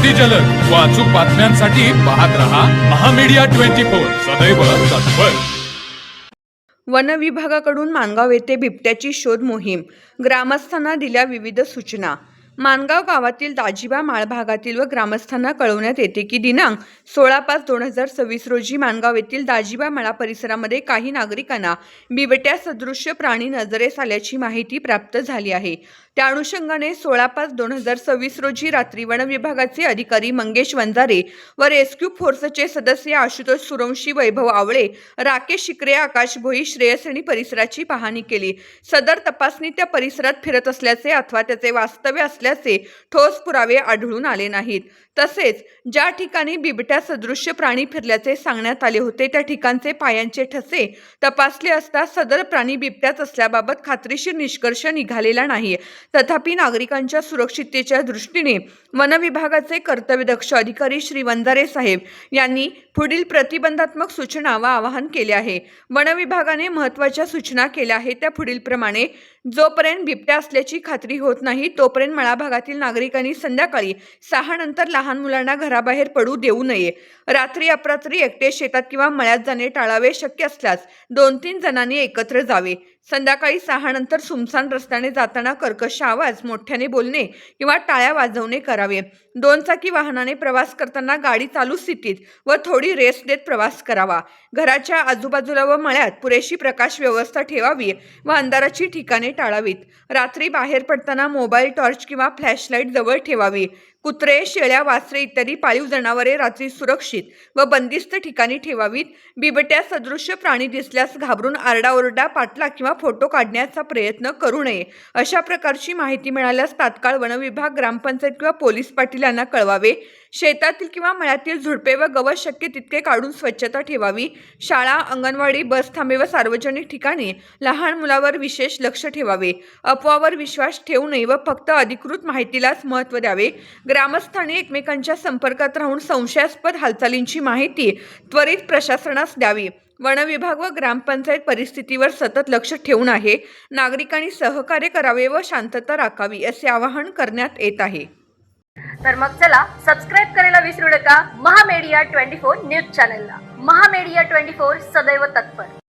अगदी जलद व अचूक बातम्यांसाठी पाहत रहा महामीडिया 24 सदैव तत्पर। वन विभागाकडून माणगाव येथे बिबट्याची शोध मोहीम, ग्रामस्थांना दिल्या विविध सूचना। माणगाव गावातील दाजिबा माळ भागातील व ग्रामस्थांना कळवण्यात येते की दिनांक 16/5/2026 रोजी माणगाव येथील दाजिबा माळा परिसरामध्ये काही नागरिकांना बिबट्या सदृश्य प्राणी नजरेस आल्याची माहिती प्राप्त झाली आहे। त्या अनुषंगाने 16/5/2026 रोजी रात्री वन विभागाचे अधिकारी मंगेश वंजारे व रेस्क्यू फोर्सचे सदस्य आशुतोष सूर्यवंशी, वैभव आवळे, राकेश शिकरे, आकाश भोई, श्रेयस यांनी परिसराची पाहणी केली। सदर तपासणी त्या परिसरात फिरत असल्याचे अथवा त्याचे वास्तव्य असल्याचे ठोस पुरावे आढळून आले नाहीत। तसेच ज्या ठिकाणी बिबट्या सदृश्य प्राणी फिरल्याचे सांगण्यात आले होते त्या ठिकाणचे पायांचे ठसे तपासले असता सदर प्राणी बिबट्याच असल्याबाबत खात्रीशीर निष्कर्ष निघालेला नाही। तथापि नागरिकांच्या सुरक्षिततेच्या दृष्टीने वन विभागाचे कर्तव्यदक्ष अधिकारी श्री वंजारे साहेब यांनी पुढील प्रतिबंधात्मक सूचना व आवाहन केले आहे। वन विभागाने महत्त्वाच्या सूचना केल्या आहेत त्या पुढील प्रमाणे: जोपर्यंत बिबट्या असल्याची खात्री होत नाही तोपर्यंत मळा भागातील नागरिकांनी संध्याकाळी 6 नंतर लहान मुलांना घराबाहेर पडू देऊ नये। रात्री अपरात्री एकटे शेतात किंवा मळ्यात जाणे टाळावे। शक्य असल्यास 2-3 जणांनी एकत्र जावे। संध्याकाळी 6 नंतर सुमसान रस्त्याने जाताना कर्कश आवाज, मोठ्याने बोलणे किंवा टाळ्या वाजवणे करावे। 2 चाकी वाहनाने प्रवास करताना गाडी चालू स्थितीत व थोडी रेस्ट देत प्रवास करावा। घराच्या आजूबाजूला व मळ्यात पुरेशी प्रकाश व्यवस्था ठेवावी व अंधाराची ठिकाणे टाळावीत। रात्री बाहेर पडताना मोबाईल टॉर्च किंवा फ्लॅशलाईट जवळ ठेवावी। कुत्रे, शेळ्या, वासरे इत्यादी पाळीव जनावरे रात्री सुरक्षित व बंदिस्त ठिकाणी ठेवावीत। बिबट्या सदृश्य प्राणी दिसल्यास घाबरून आरडाओरडा, पाठलाग किंवा फोटो काढण्याचा प्रयत्न करू नये। अशा प्रकारची माहिती मिळाल्यास तात्काळ वन विभाग, ग्रामपंचायत किंवा पोलीस पाटील यांना कळवावे। शेतातील किंवा मळ्यातील झुडपे व गवत शक्य तितके काढून स्वच्छता ठेवावी। शाळा, अंगणवाडी, बस थांबे व सार्वजनिक ठिकाणी लहान मुलावर विशेष लक्ष ठेवावे। अफवावर विश्वास ठेवू नये व फक्त अधिकृत माहितीलाच महत्त्व द्यावे। ग्रामस्थांनी एकमेकांच्या संपर्कात राहून संशयास्पद हालचालींची माहिती त्वरित प्रशासनास द्यावी। वन विभाग व ग्रामपंचायत परिस्थितीवर सतत लक्ष ठेवून आहे। नागरिकांनी सहकार्य करावे व शांतता राखावी असे आवाहन करण्यात येत आहे। तर मग चला सबस्क्राइब करायला विसरू नका महामीडिया 24 न्यूज चॅनलला। महामीडिया 24 सदैव तत्पर।